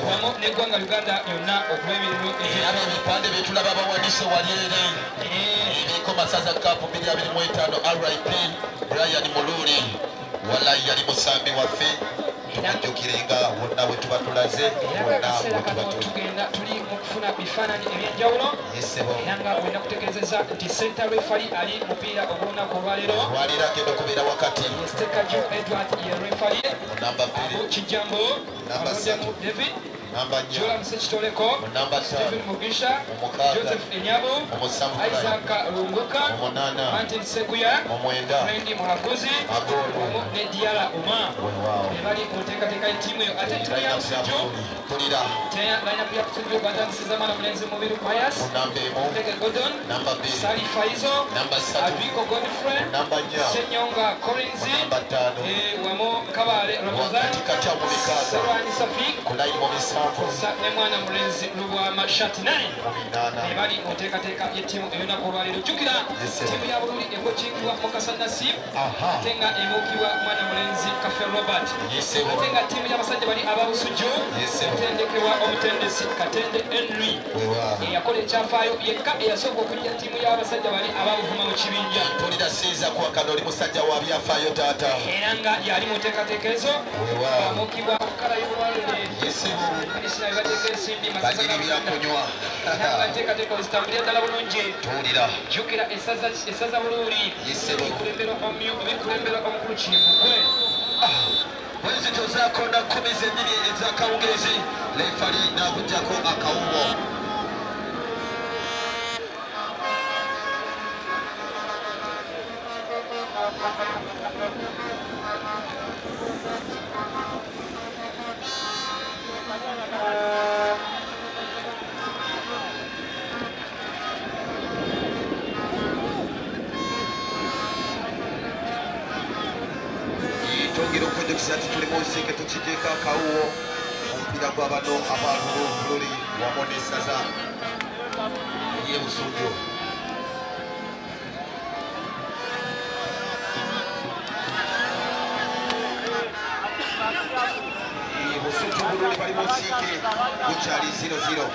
wamu n'eggwanga Uganda yonna okuba ebirimu era ebipande bye tulaba bawanise wali eri ebiriko Masaza Cup 2025 RIP Brian Mululi walayi yali musambi waffe tujjukirenga wonna bwe tuba tulaze tugenda tuli mu kufuna bifaananyi ebyenjawulo era nga wenda kutegeezezza nti center referee ali mupiira ogw'olunaku olwaleero agenda okubeera wakati Stekaju Edward ye referee namba 2 Kijambo Alondemu David namba Jola Msekitoleko Stephen Mugisha Joseph Enyabu Isaac Lunguka Martin Seguya Frendi Muhaguzi wamu ne Diala Uma bali mu nteekateeka y'ettiimu eyo ate ettiimu ya Busujju line-up ya Busujju batandisiza mwana mulenzi Mubiru Pius Ntege Gordon Sali Faizo Aviko Godfrey Senyonga Collins wamu Kabale Ramazan Serwani Safik ne mwana mulenzi Lubwama Shati 9 bali mu nteekateeka y'ettiimu ey'olunaku olwaleero. Jjukira ttiimu ya Bululi ekojingibwa Mukasa Nassim ate nga ebuukibwa mwana mulenzi Kafe Robert ate nga ttiimu y'abasajja bali aba Busujju etendekebwa omutendesi Katende Henry eyakola ekyafaayo yekka eyasooka okujja ttiimu y'abasajja bali aba Buvuma mu kibinja mpulira siiza kwakano oli musajja wa byafaayo taata era nga yali mu nteekateeka ezo amuukibwa kala y'obulwalire Minisita bateeka ensimbi badiri byakunywa nteekateeka ozitambulira ddala bulungi tuwulira jjukira essaza Bululi bikulemberwa omukulu Kimbugwe bwezito zakonda 12 ezakawungezi lefali nakujjako akawuwo tongera okwejjukisa nti tuli mu nsi ke tukiddeko akawuwo omupiira gwa bano Bululi wamu n'essaza ery'e Busujju. Busujju Bululi bali mu nsiike gukyali 0-0.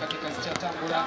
katika Chatambula.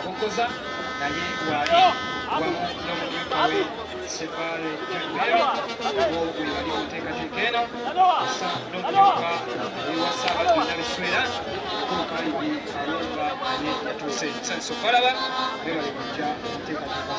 Kabokoza naye wali wamunomunyukawe Separe Jambero obwe wali muteekateeka eno osa n'omumyuka ewasaabatonda biswera okukalibi alumba naye yatuuse sanso kalaba be bali kujja muteekateeka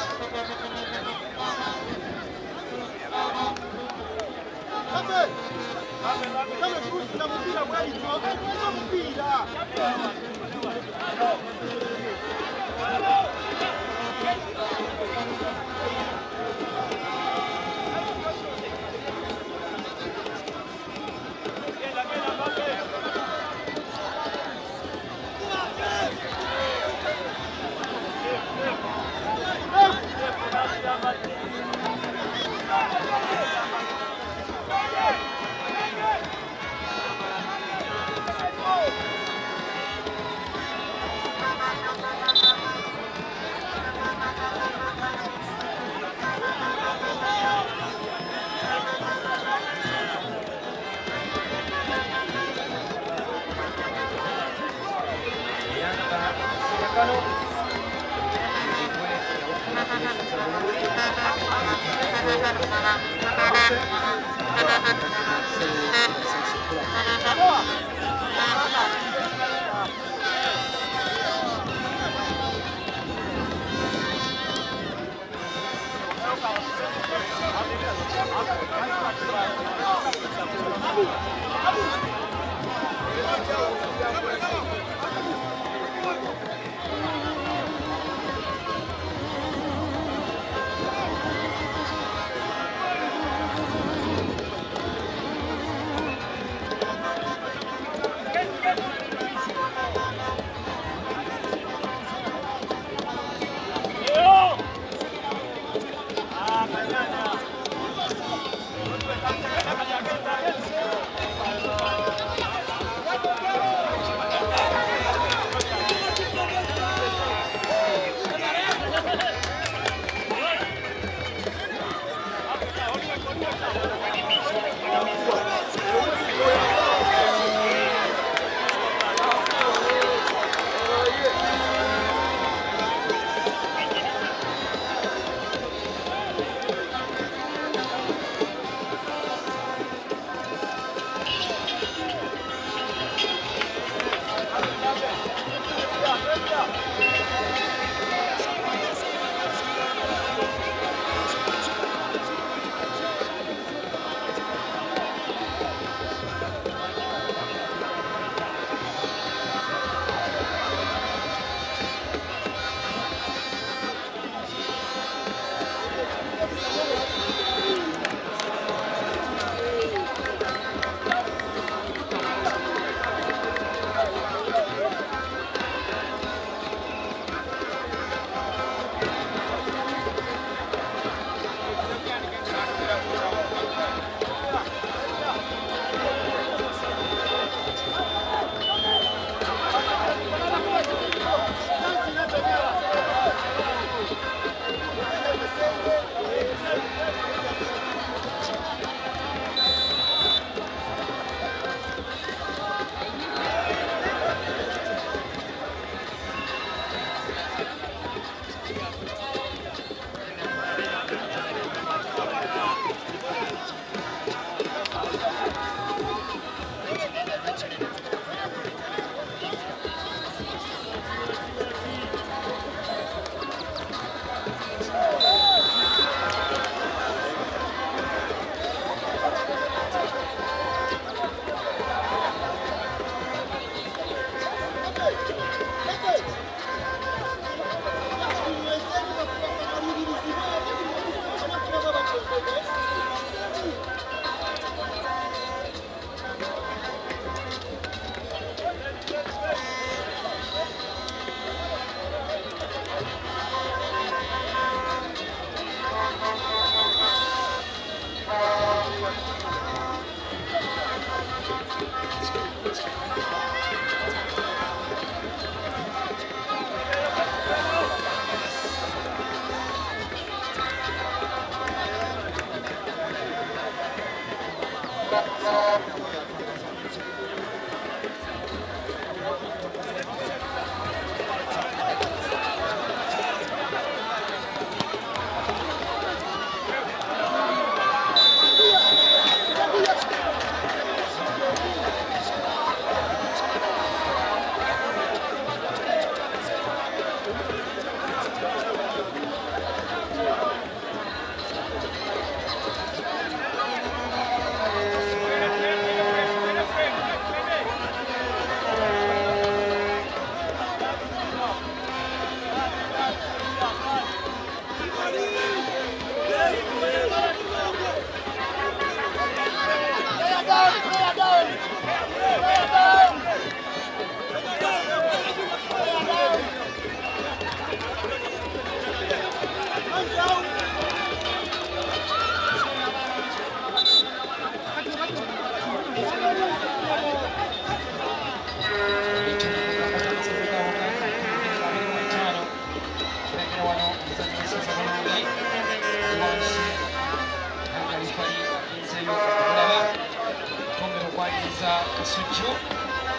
Kasujju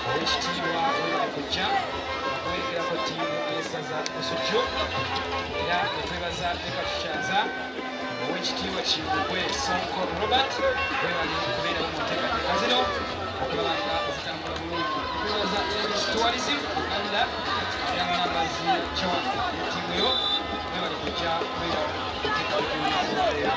owekitiibwa olina kujja okwerekerako ttiimu y'essaza Kasujju era ne twebaza ne katukyaza owekitiibwa Kibugwe Sonko Robert webali okubeerawo mu nteekateeka zino okulaba nga zitambula bulungi. Twebaza English Tourism Uganda era Nambazi John ttiimu yo webali kujja kubeerawo mu nteekateeka y'olwaleero.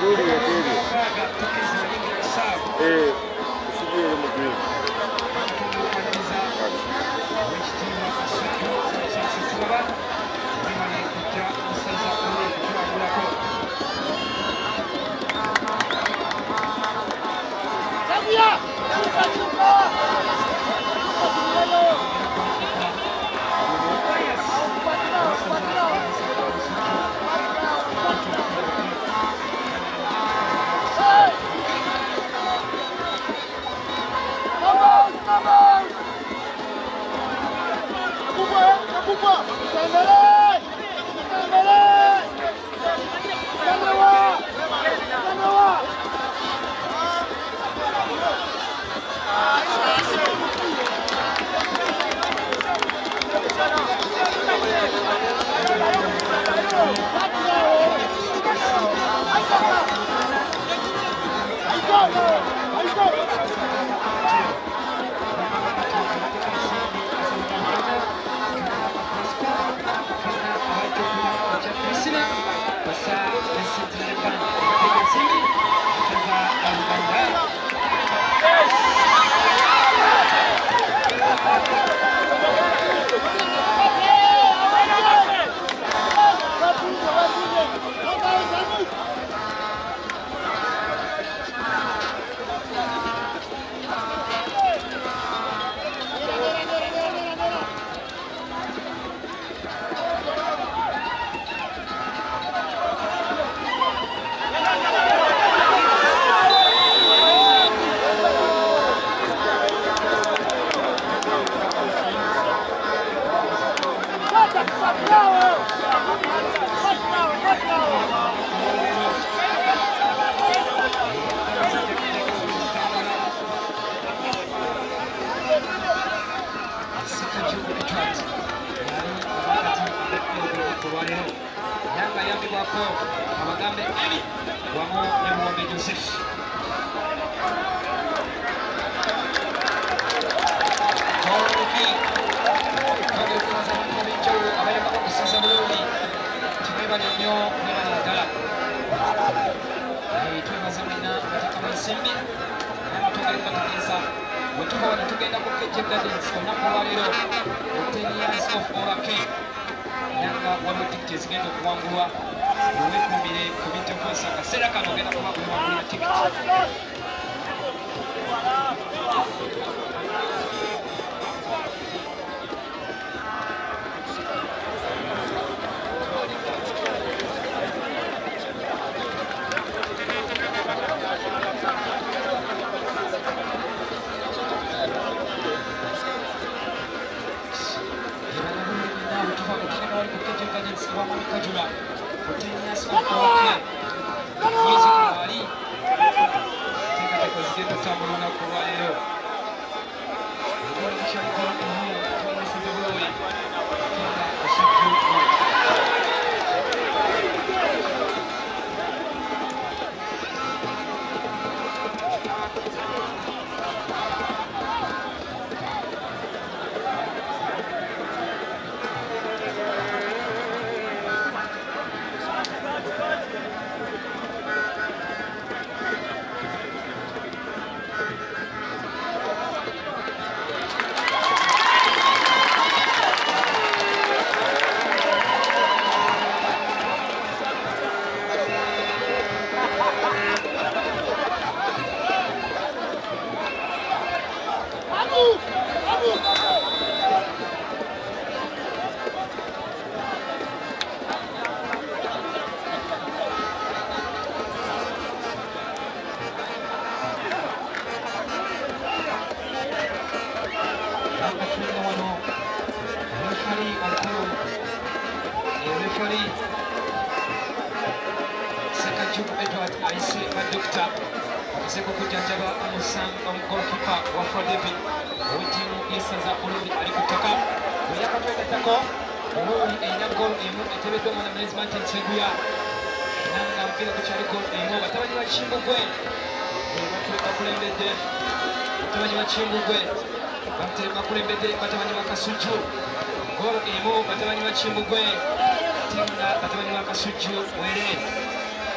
Mululi yateri. Usigiye mugwi.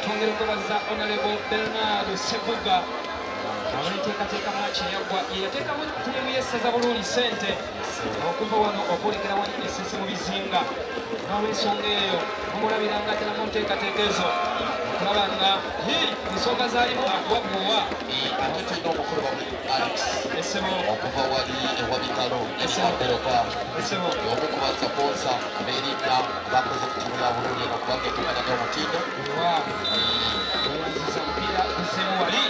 twongere kwebaza Honorable Bernard Sebuga abaliteekateeka maki eyaggwa yeyateekamu ttiimu y'essaza Buluuli ssente okuva wano okwolekera wali essese mu bizinga n'olw'ensonga eyo mumulabiranga ddala mu nteekateeka ezo okulaba nga ensonga zaalimu akuwabuwa ate tulina omukulu wa Alex essebo okuva wali ewa Mikalo ekiwaberoka y'omu ku basapoosa beerinda bakoze ku ttiimu ya Buluuli eno kubanga etumanya n'omutindo ewa wewaziza mupiira guzzemu wali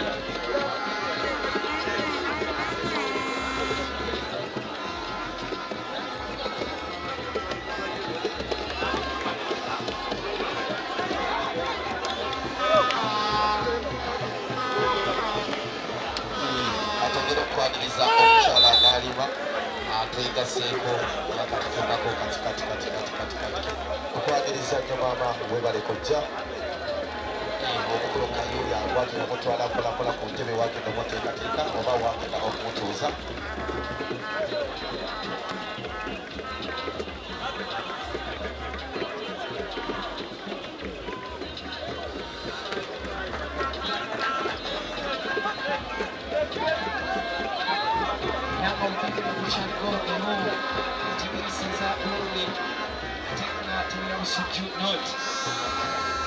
okwaniriza omukyala ng'alima twegaseeko yakatutonako katikati okwaniriza nnyo maama webale kojja omukulu kayuli agwagenda mutwala mpolampola ku ntebe wagenda omuteekateeka oba wagenda okumutuuza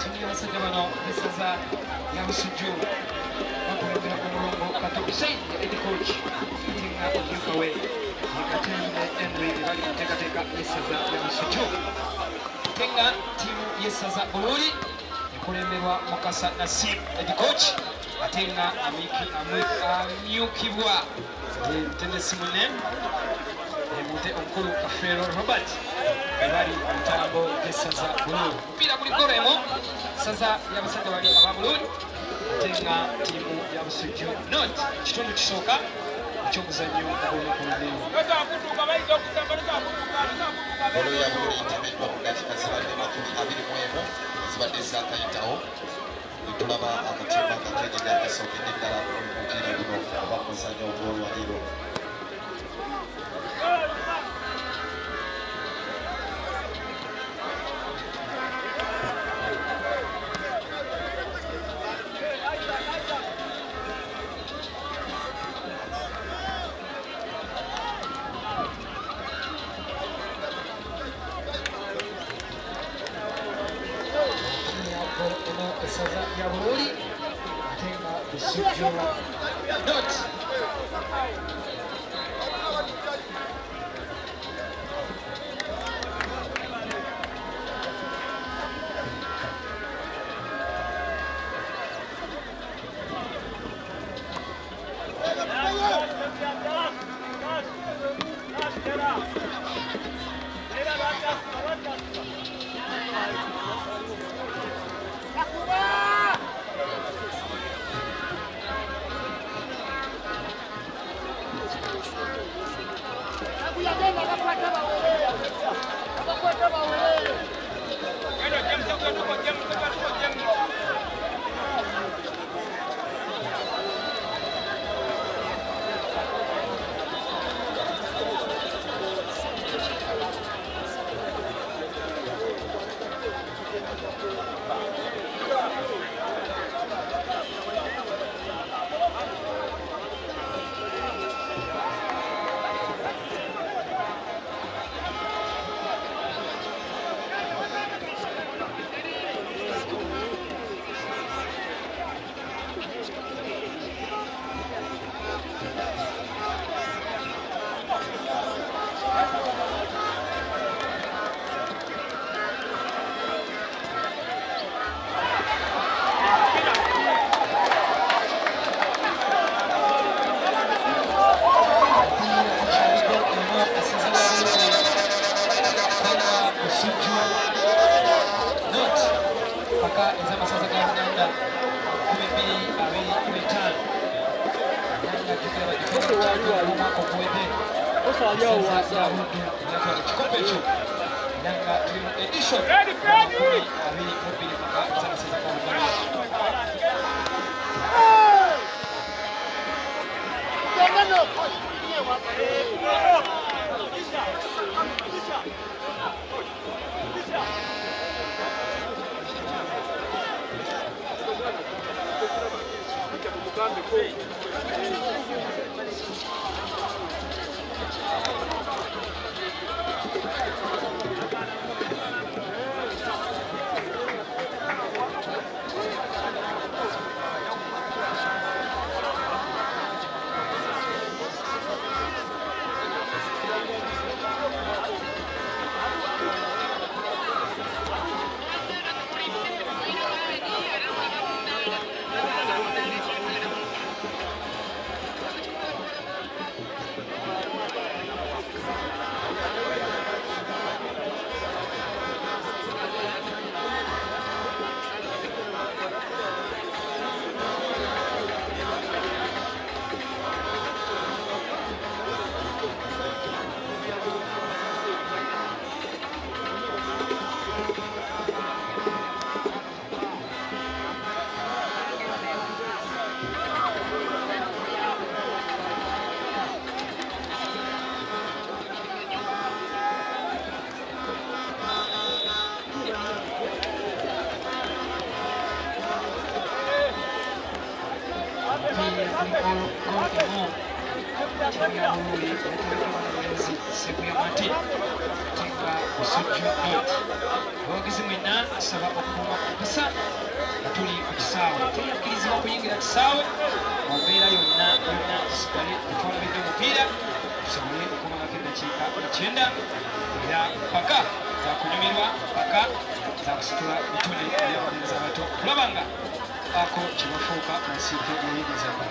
timu y'abasajja bano essaza ya Busujju bakulembera ku mulongo Kato Hussein head coach ate nga omumyuka we Katembe Henry bali mu nteekateeka y'essaza ya Busujju ate nga ttiimu y'essaza Buluuli ekulemberwa Mukasa Nassim head coach ate nga amyukibwa mutendesi munne emute omukulu Kafeero Robert bali mutambo y'essaza Buluuli mupiira guli golemo saza y'abasajja bali aba Buluuli ate nga ttiimu ya Busujju North kitundu kisooka eky'omuzannyo ogw'olunaku luleero olo ya Buluuli ntemeddwa mu dakiika zibadde 21 zibadde zaakayitawo tulaba akatimba nga kegenda kasookedde ddala omupiira guno oba muzannyo ogw'olwaliiro essaza lya Buluuli ate nga Busujju North ako kibafuuka nsiike ebirizana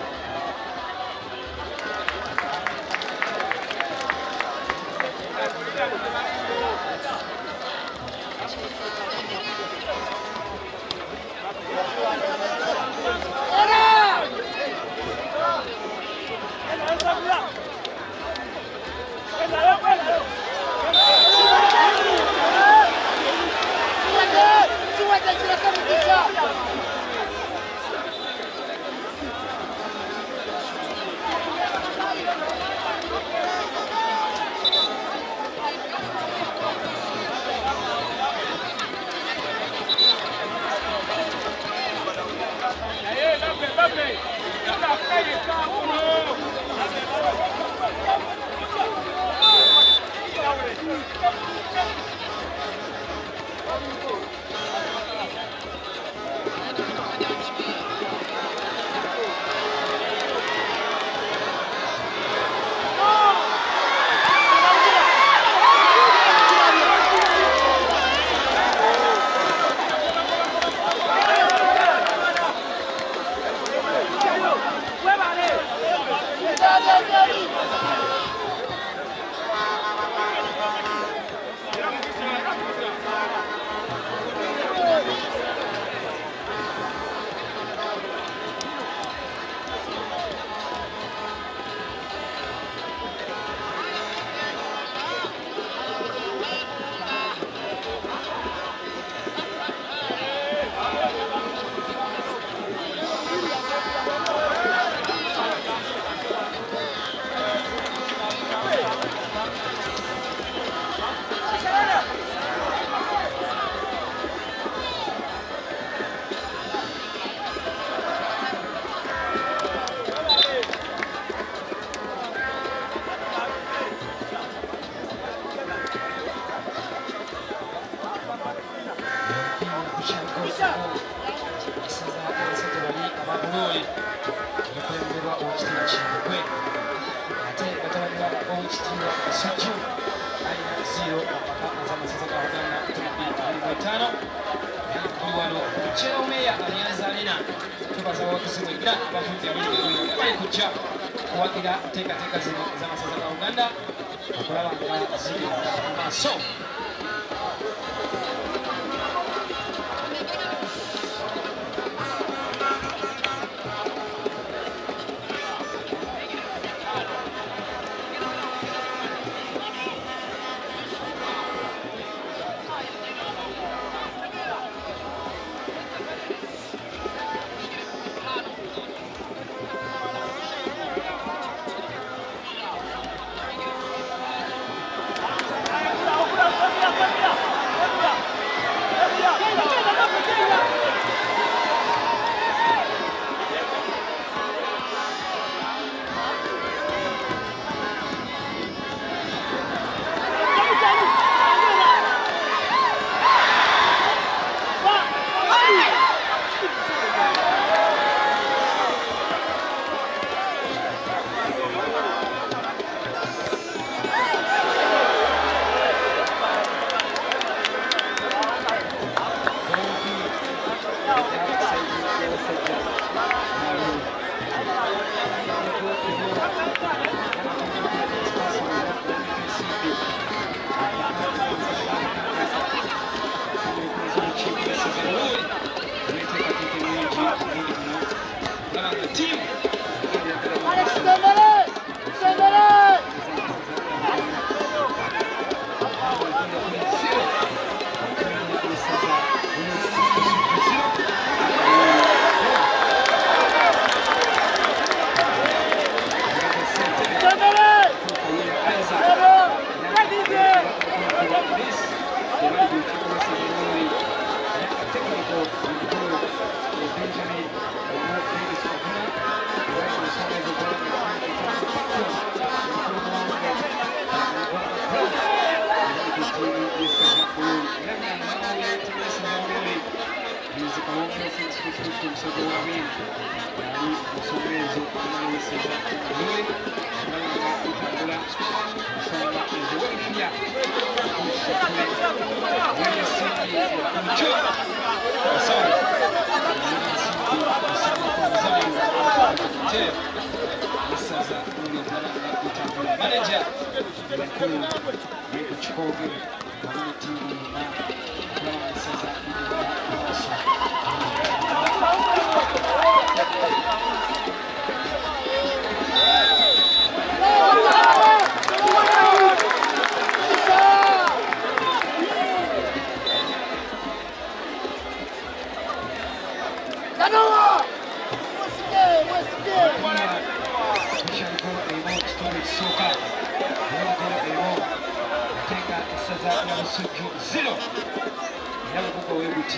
team. Manager Chikoge zero. Yakuko webuti.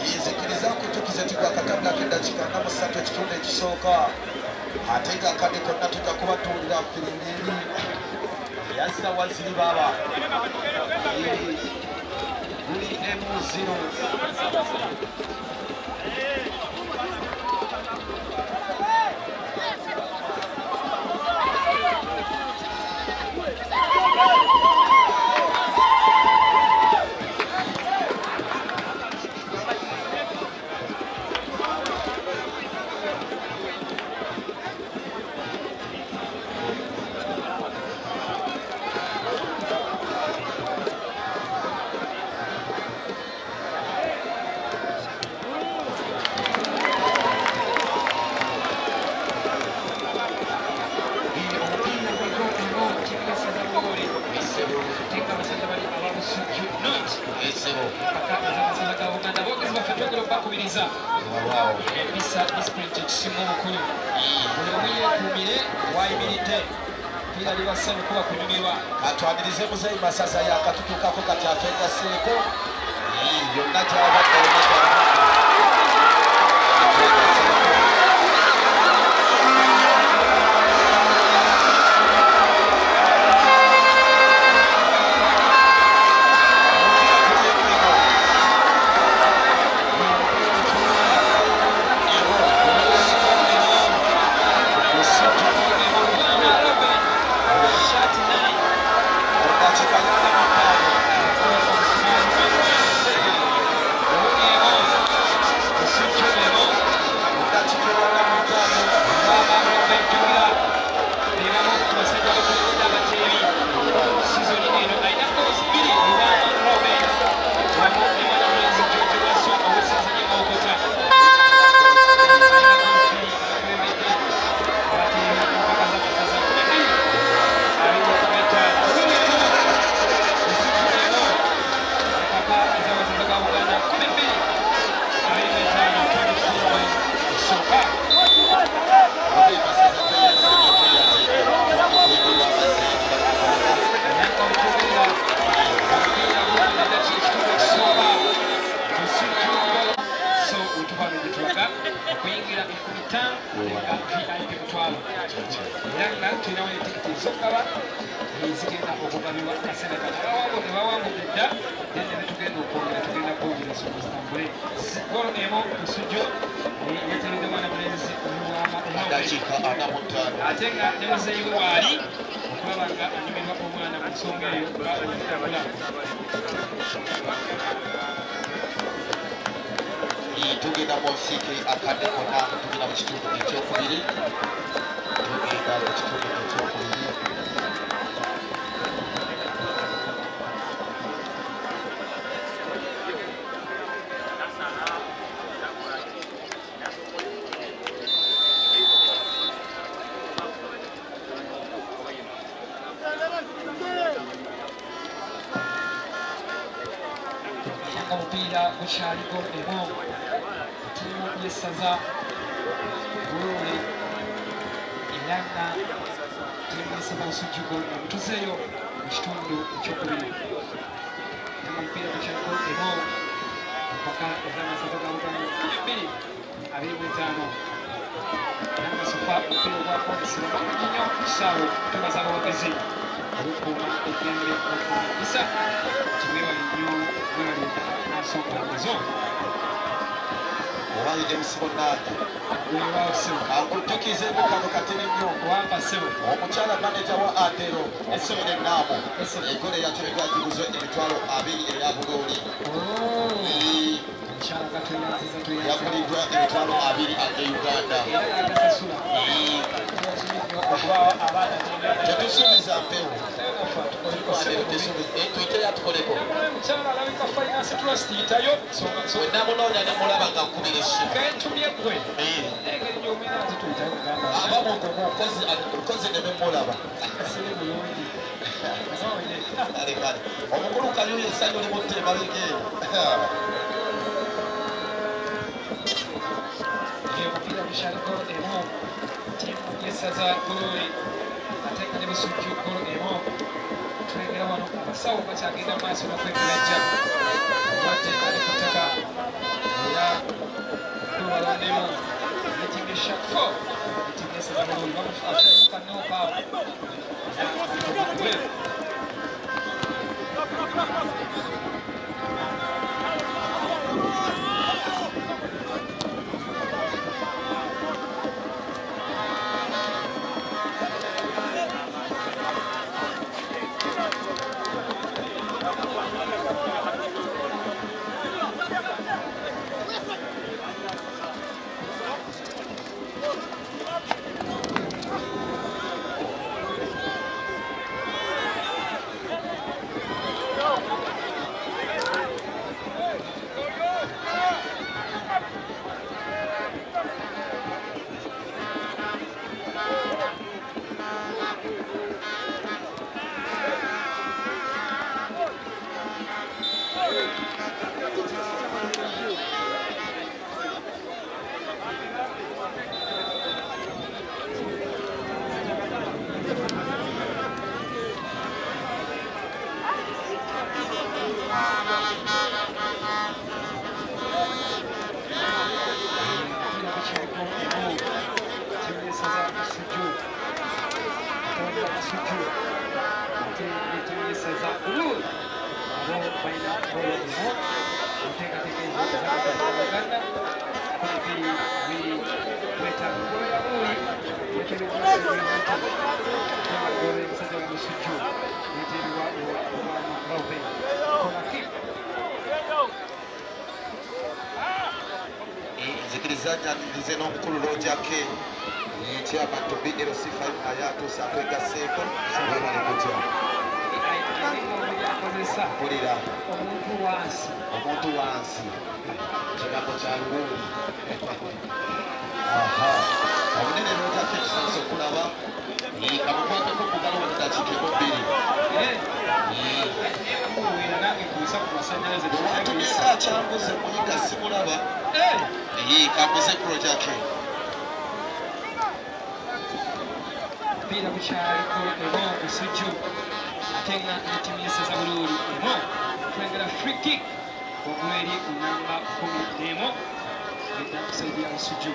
Yizikiriza kutukiza tigwa katabla kenda chikanda musato chitunde kisooka atega kade konna tujja kubatulira firimbi yassa waziri baba buli M0 empisa disipuliti ekisinga obukulu buli omu yeekuumire wayimiridde piira libasanu kuba kunyumirwa atwanirize muzeyi masaza yakatutukako kati atwegaseeko yonna gyabadde yonna gyabadde atwegaseeko ate nga ne muzeeyi waali okulaba nga anyumirwa omwana mu nsonga eyo baanyumirabula tugenda mu nsiike akadde konna tugenda mu kitundu ekyokubiri tugenda mu kitundu ekyokubiri omupiira gukyaliko emu ttiimu y'essaza Buluuli era nga ttiimu y'essaza Busujjuko emutuzeeyo mu kitundu ekyokubiri era nga omupiira gukyaliko emu empaka ez'amasaza ga Buganda 22-25 era nga sofa omupiira ogwa polisi bamanyi nnyo ku kisaawe tubaza abawagizi olukuuma eddembe okunyigisa kibeewali nnyo bwebaleka nsonga ezo owaide musibo nange weewaawo ssebo akuddukizeeko kano katini nnyo wampa ssebo omukyala maneja wa adero omusomere naamu egole yatebedwa giguzo emitwalo 2 eya Buluuli omukyala gatoyanziza yaguliddwa emitwalo 2 age Uganda era agasasula okubaawo abaana tetusuubiza mpewo twite yatukoleko omukyala alabika finance trust yitayo wenamunoonya nemulaba nga nkubira essimu kentumye gwe engeri gyomwina nti tuyitayo kugamba abamu omukozi nememulaba siri bulungi kale omukulu kayuyo essanyu limutte emabegero omupiira gukyaliko emu ttiimu y'essaza Buluuli ate nga ne Busujjuko emu tulengera wano abasawo bakyagenda mu maaso n'okwekirajja obadde ali ku ttaka era balondemu yettiimu eshakfo yettiimu y'essaza Buluuli bamufakanneokaawo era za Uluru ambao baina bolo imo uteketekezo za Uganda kwa pili weta bolo ya Uluru yakini kwa kama bolo ya msaza wa Msuju nitiri wa Robe kona kick zikirizaji ndize n'omukulu Lojake chairman to BLC5 Hayato Sakwega Seko wewe ni kutya kulira omuntu wansi kigambo kya Lugulu obunene Lojake kisanso kulaba kamukwateko kugalo wadakika ebbiri omuntu akyambuze muyiga simulaba kambuze Lojake mpira bukyariko emo Msuju ate nga ne ttiimu y'essaza Bululi emo tulengera free kick okuva eri ku namba 11 edda kusaidia Msuju.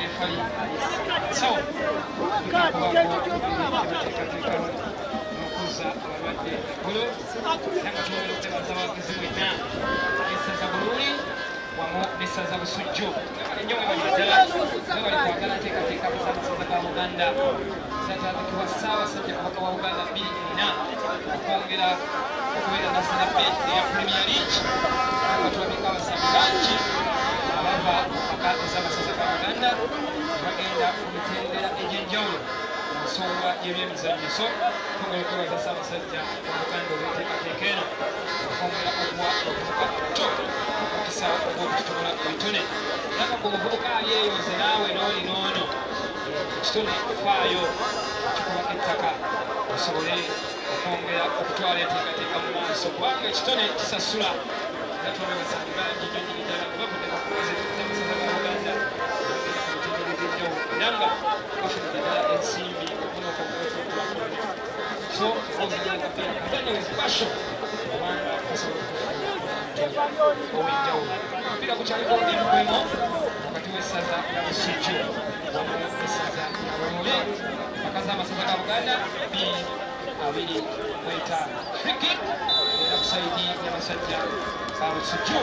refali so okuza abalwadde ekkulu era nga tuwera okutebaza abawagizi mwenna n'essaza bululi wamu n'essaza busujju ennyo mwebali ddala mwebali kwagala nteekateeka z'amasaza ga buganda zatandikibwa ssaabasajja kabaka wa buganda 24 okwongera okubeera national bed eya premier league nga tulabika abasambi bangi abava mpaka ez'amasaza ga buganda bagenda ku mitendera egy'enjawulo mu nsonga y'ebyemizannyiso twongera okwebaza ssaabasajja wa buganda olw'enteekateeka eno okwongera okuwa abavubuka abato omukisa ogw'okututumula ebitone nanga gwe omuvubuka ali eyo nze naawe n'oli n'ono ekitone faayo kikubako ettaka osobole okwongera okutwala enteekateeka mu maaso kubanga ekitone kisasula era twala abasambi bangi gyonyini ddala nga bavudde bakuweza amasaza ga buganda era nga bafunidde ddala ensimbi okunoka okuwetutwakolera so ozanya kapiira kazanya wezipasho kubanga kasobola ow'enjawulo omupiira gukyaliko emkwemo wakati w'essaza lya busujju wamu n'essaza lya bulule bakaza amasaza ga buganda 2-25 friki era kusaidi y'abasajja ba busujju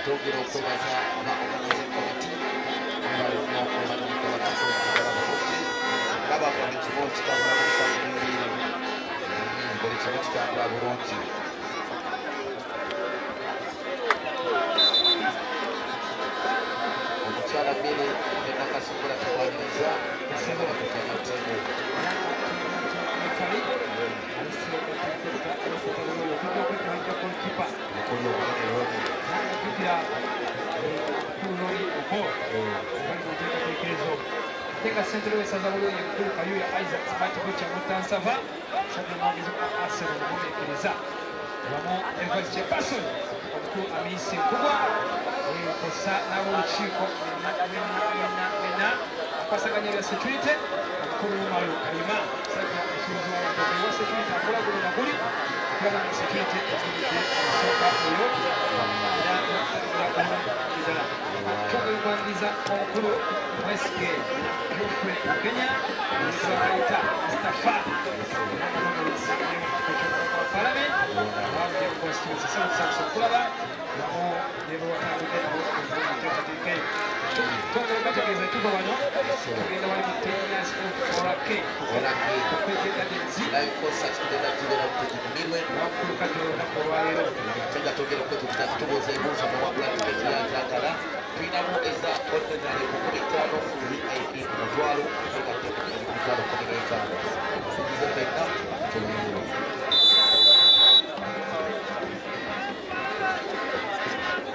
twongera okwebaza abakomaze komiti abali nnyo okumanyika batakwekagala bulungi laba buli kimu kitambula busabuliri buli kimu kitambula bulungi omukyala mmere nenakasubula tukwaniriza esobola kukanatene tenga ssentebe w'essaza bulungi mukulu kayuya isaac smart bucha mutansava sadde omwogezi wa arsenal omuteekereza wamu ne vice chairperson omukulu Amisi Nkubwa kosa n'ab'olukiiko mena akwasaganya bya security omukulu Malu Kalima musajja omusuubuzi w'abantu wa security akola guno na guli okulaba nga security etunudde omusooka oyo era ddala tugwandiza omukulu Westgate Geoffrey Kenya Israelita Mustafa Parliament wabye constituency so kulaba nabo yebo watandike nabo tongera bategeeza tuva wano tugenda wali mu 10 years of Orake okweteganenzi wakkulu kati olunaku olwaleero tegatogera okwetugira tubuuza ebuuzo newagula tiketi yanjagala tulinamu eza ordinary ku 15 fu VIP ku mutwalo emitwalo 15 singize fenna tulumiru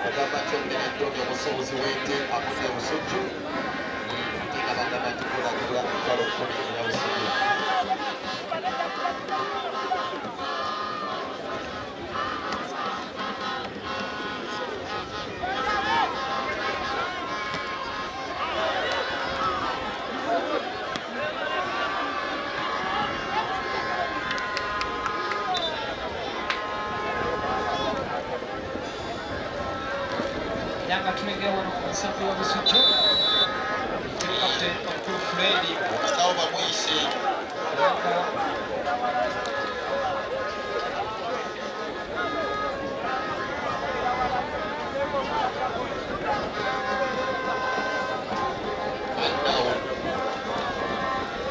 agamba nti omene ndoni omusuubuzi w'ente afudde obusujju nga bagamba nti kulagula emitwalo 10 ya busujju nga tulengera wano ku nsambi wa Busujju Captain omukulu Fred omusawo bamuyise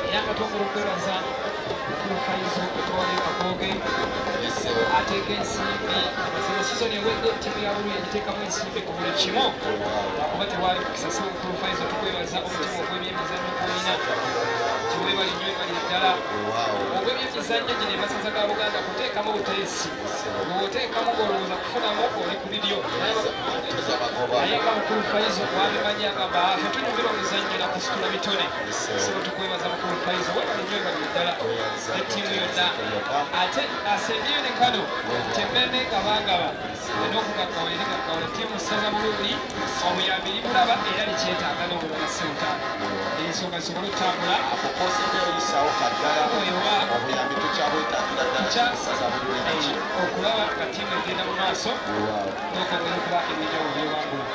era nga twongera okwebaza omukulu Faizo otwale Kakoge ateeka ensimbi amazima sizoni ewedde ttiimu ya Bulu yagiteekamu ensimbi ku buli kimu kuba tewali kukisasa omukulu Faizo tukwebaza omutima ogw'ebyemizannyo gwolina kiwebali nnyo ebalira ddala ogw'ebyemizannyo gino emasaza ga Buganda kuteekamu buteesi bw'oteekamu ng'olowooza kufunamu oli ku bibyo naye nga mukulu Faizo wabimanyi agamba ffe tunyumirwa omuzannyo na kusitula bitone so tukwebaza mukulu Faizo webali nnyo ebalira ddala ettiimu yonna ate asembyeyo ne kano temmeme gabagaba n'okugaggawa eri gaggawala ttiimu ssaza bulungi obuyambi libulaba era likyetaaga n'obulala ssewutaano ensonga zisobole okutambula okukoseeyoyisawo kaddala obuyambi tukyabwetaagira ddala saza bulungi okulaba nga ttiimu egenda mu maaso n'okwongera okuba ebinyawo byewangula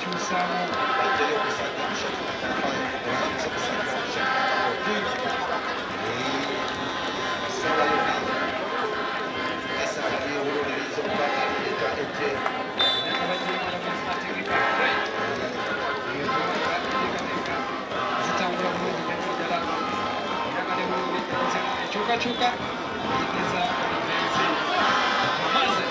bakyusaamu baddeyo kusajja kushaka 5 olamuse kusajja kushaka 14 esala yonna esaza lyewululiriza okubanga leeta ejje ategeka fred zitambula bulungi nnyo ddala era nga ekyukakyuka eyigeza olivenzi amaze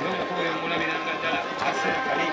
n'omukuule mulabiranga ddala aserakali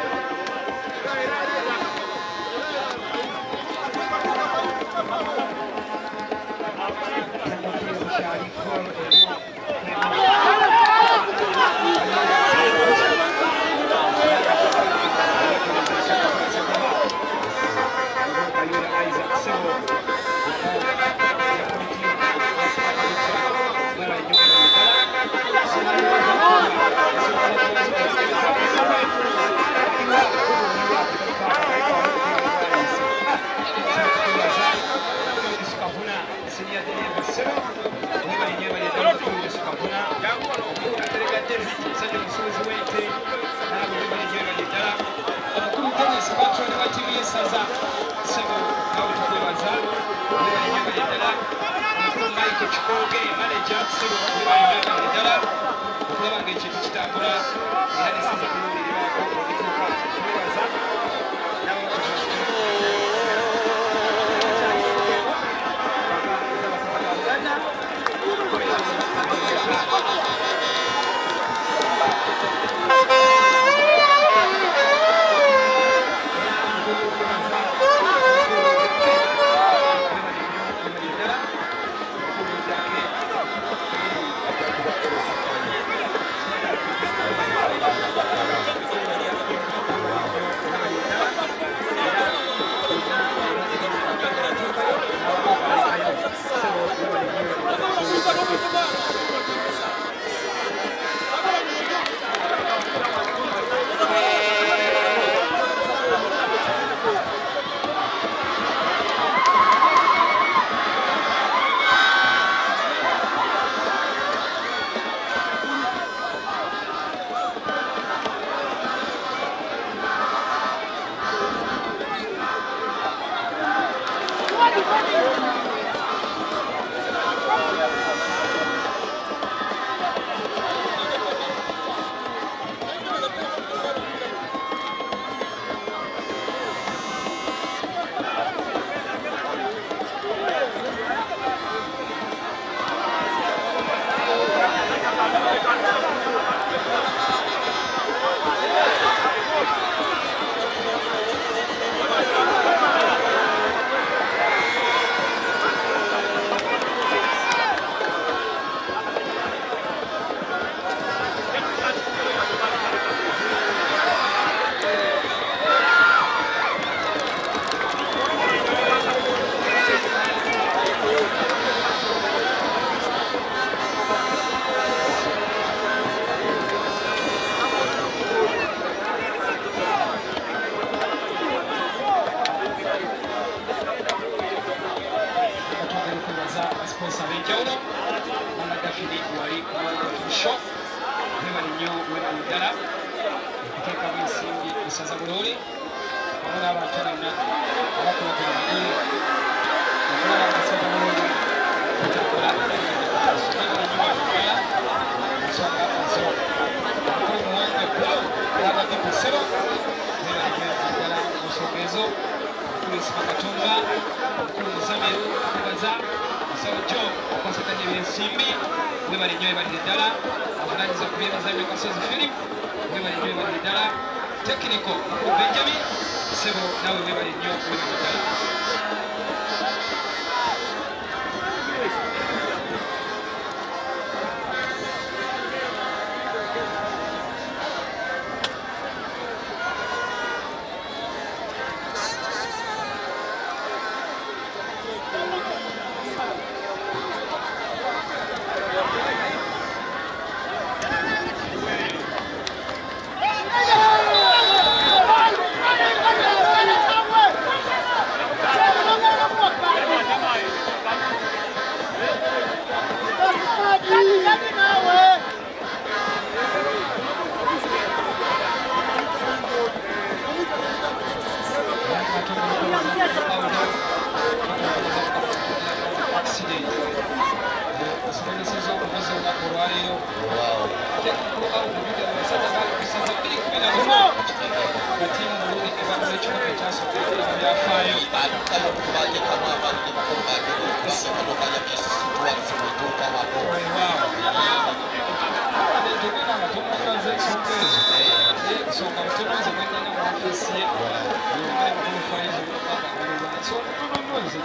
Technical Benjamin Sebo nawe webali nnyo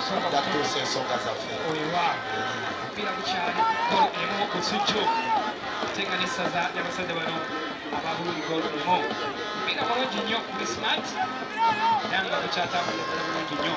tatuuse ensonga zaffe owa omupiira gukyali gol emu busujju atenga n'essaza ly'abasajja bano ababululi gol emu omupiira mulungi nnyo kuli smart era nga gukyatambulira ddala bulungi nnyo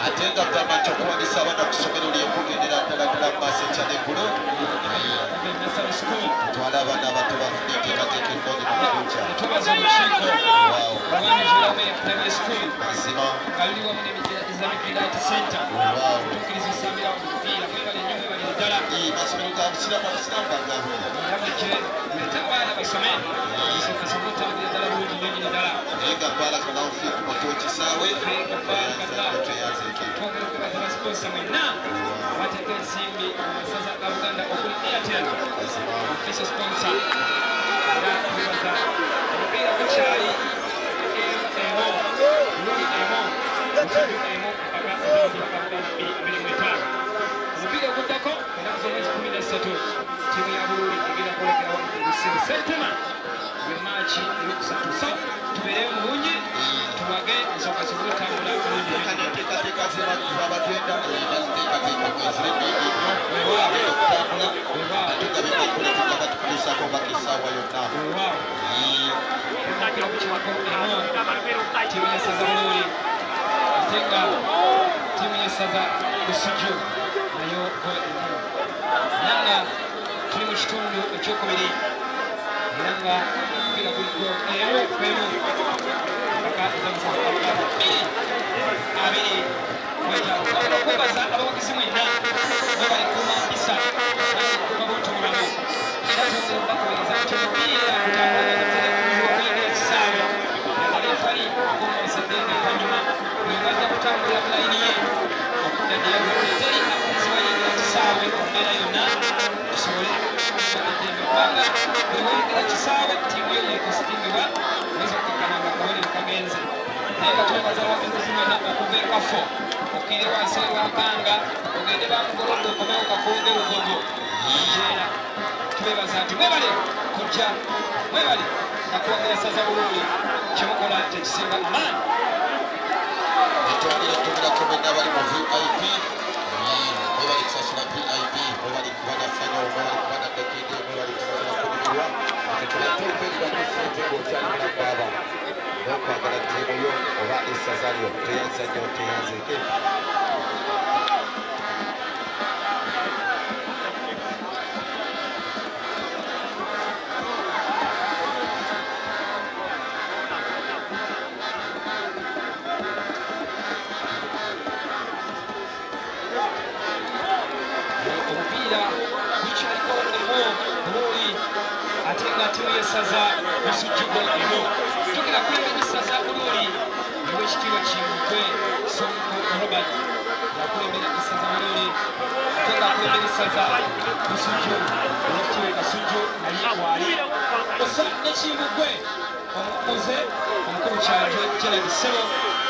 atenga gamba nti okuwandiisa abaana ku ssomero lyekugendera ddala maaso ekyaneggulu tutwala abaana abato bafuna enteekateeka ennungi mu fuuca mazima masomero ga busiramu abusiramu bagabwe naye nga bbala kananfi ku muto kisaawe tweyanzeeko wateeka ensimbi mu masaza ga Buganda okuli Airtel official sponsor era tubaza omupiira gukyali emo luli emo busudu emo mpaka ezabulaga Buganda 2025 omupiira oguddako ennaku z'omwezi 13 ttiimu ya Bululi egenda kwolekera wamu mu Busiru Sentema ye maachi eyokusatu so tubeereyo bulungi tuwage ensonga z'okutambula bulungi enteekateeka z'abagenda baziteekateeka mwezire nnyingi okutambula ate nga binakuleteka batukulisaako baka essaawa yonna nakira okukiwako emu ttiimu y'essaza Bululi ate nga ttiimu y'essaza Busujju nayo go emu nanga tuli mu ekitundu ekyokubiri era nga omupiira guliko kwemu mpaka ezamasaza 2-2 okwebaza abawagizi mwenna bebalikuuma mpisa kuuma buntumulamu era tugenda kuweereza nti omupiira gutambulaokuyingira ekisaawe naddala efali akomaoseddeenge evanyuma bwebajja kutambulira mu layini ye okudda gyeyavudde teri akkirizibwa yingira ekisaawe ombeera yonna tusobole eddembe kubanga bwewayingira ekisaawe ttiimu yo yeekositimbibwa oyinza okukakkana nga kabonero kagenze naye nga twebaza abagenzi mwenna okuva ekafo okire wansi lwankanga ogende bamugolodde okomewo kakonge lugogo njeera tubebaza nti mwebale kujja mwebale nakwongera saza bulungi kyemukola tekisinga amaani etwalira tumira kumena bali mu vip mwebali kusasula vip mwebali kubanasanya mwebali kubanadekede mwebali kusasula kulimirwa tetulatulperira sente ng'okyalimiragwaba n'okwagala ttiimu yo oba essaza lyo teyanza nnyo teyanzeeke omupiira gukyaliko bulungi ate nga ttiimu y'essaza musujjugo emu tukira kulembera essaza bulungi niwekitiibwa kimbugwe sonko robert yakulembera essaza bulungi ate nga akulembera essaza musujju olwekitiibwa kasujju naye waali osa nekimbugwe omukuze omukulu kyanjo gerard sebo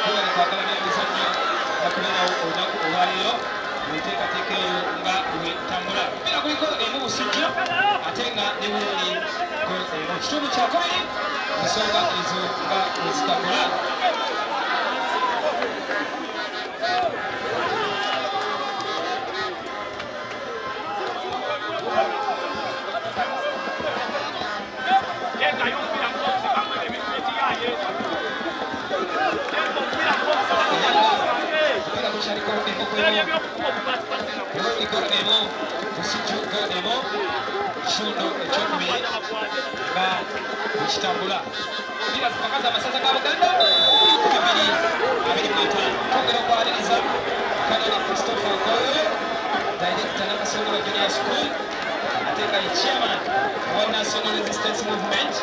kubali kwagalanya emizannyo nakubeerawo olunaku olwaleero muteekateeka eyo nga wetambula era kuliko emu busujju ate nga ne bulungi mu kitundu kyakubiri ensonga ezo nga wezitambula kukyaliko emu busujju emu kitundu ekyokubiri nga wekitambula mpira zipakaza amasaza ga buganda 2-25 twongera okwaliriza kanani christopher okoye director nakasongola junior school ate nga ye chairman wa national resistance movement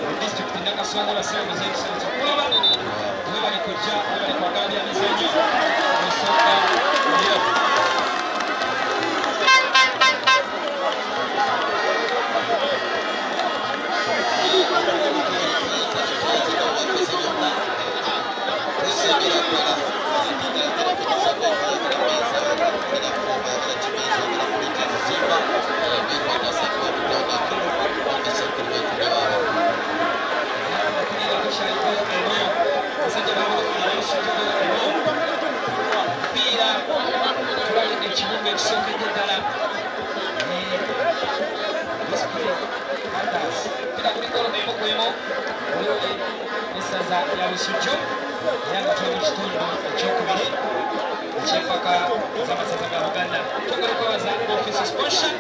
mu district nakasongola semuze ekisomo kyokulaba webali kujja webali kwagalabya mizannyo musonga eyo mpira tulabe ekibumba ekisookedde ddala mpira kuliko emu kwemu oluli essaza lya busujju era nga tuli mu kitundu ekyokubiri ekyempaka z'amasaza ga buganda twongera okwebaza office sponsor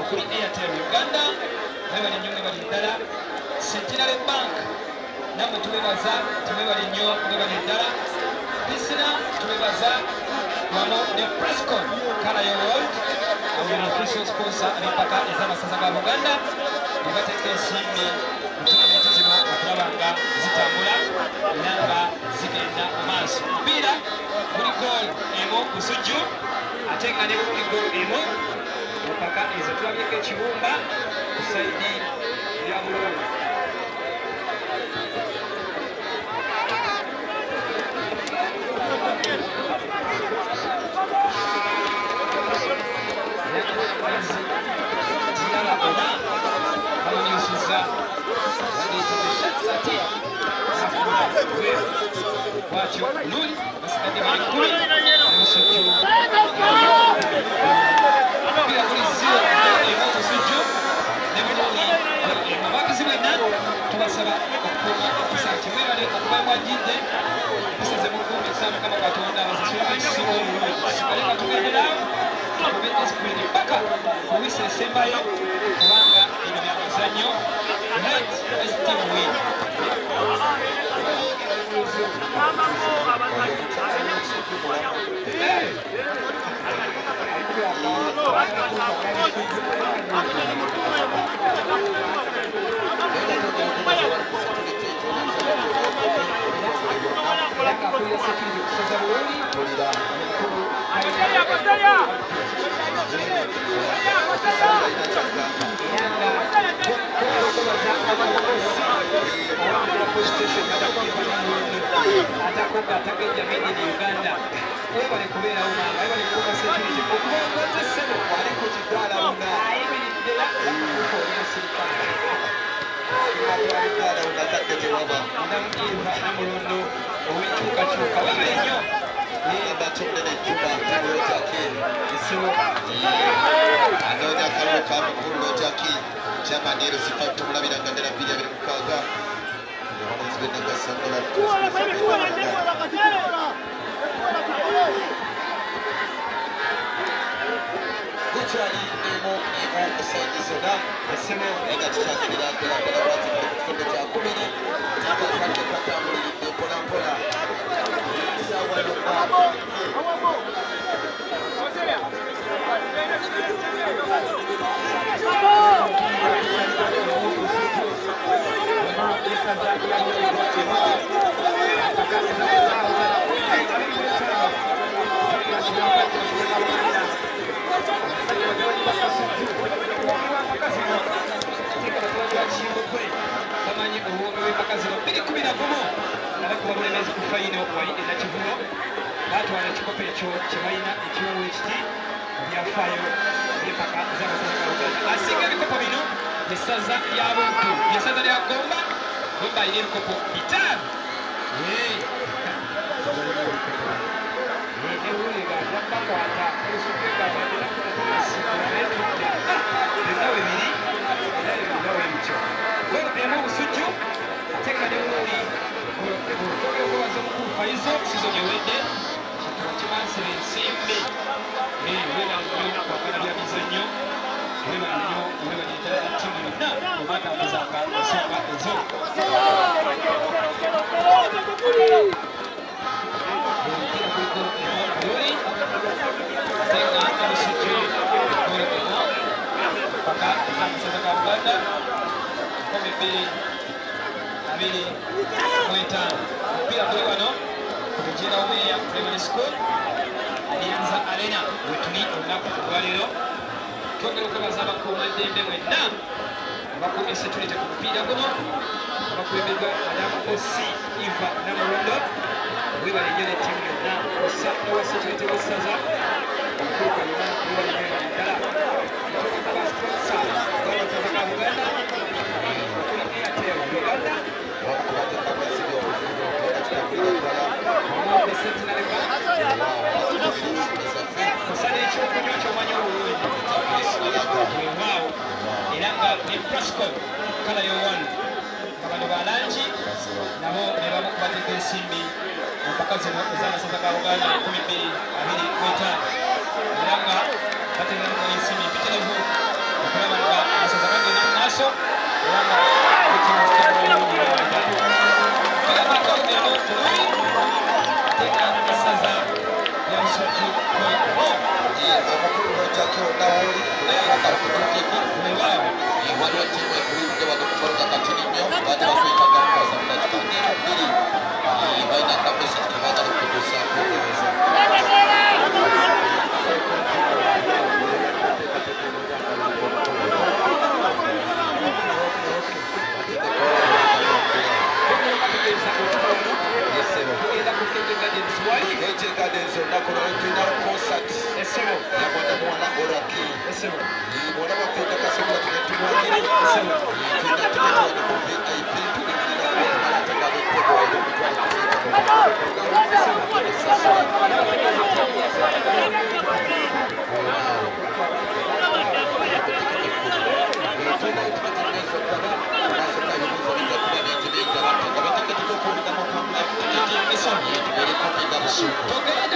okuli airtel uganda mwebali nnyo mwebali ddala centenary bank nammwe tubebaza tumwebali nnyo mwebali ddala bisina tubebaza wamu ne prescon kalayo world abuli official sponsor ab'empaka ez'amasaza ga buganda ne bateeka ensimbi mu tunamenti zino okulaba nga zitambula era nga zigenda mu maaso mupiira buli goal emu busujju ate nga ne buli goal emu empaka ezo tulabyeko ekibumba ku saidi ya bulungi watyo luli basigadde bali 10 omusujju mpira kuli 0 emu omusujju ne bulungi abagizi mwenna tubasaba okukuuma empisa nti mwebale okuba mwajjidde empisa zemukuuma ekisa mukama katonda abasasula ekisibo obulungi sigale nga tugendera tukube Queen paka owisi esembayo kubanga bino byamuzannyo right best team win.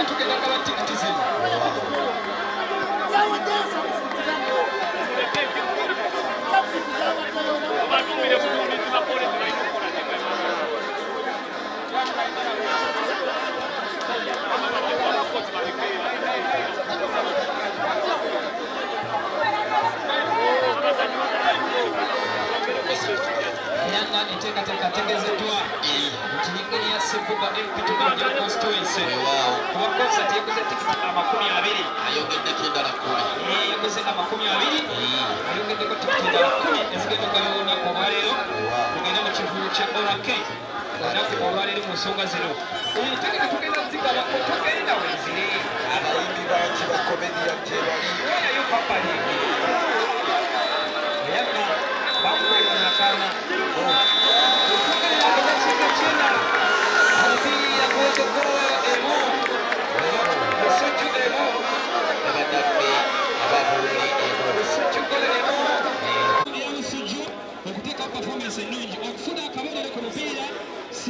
Tugenda kabatikitizimu. Yanga enteekateeka ategeezeddwa nti yingini ya Ssebuga MP2 constituency kuba konsati yaguze tikiti 20 ayongeddeko endala 10 yaguze 20 ayongeddeko tikiti endala 10 ezigenda okugabibwa olunaku olwaleero tugende mu kivubo kya Orake olunaku olwaleero mu nsonga zino entegeka tugenda zigaba togenda wezire abayimbi bangi ba komediya gyebali oyayo papali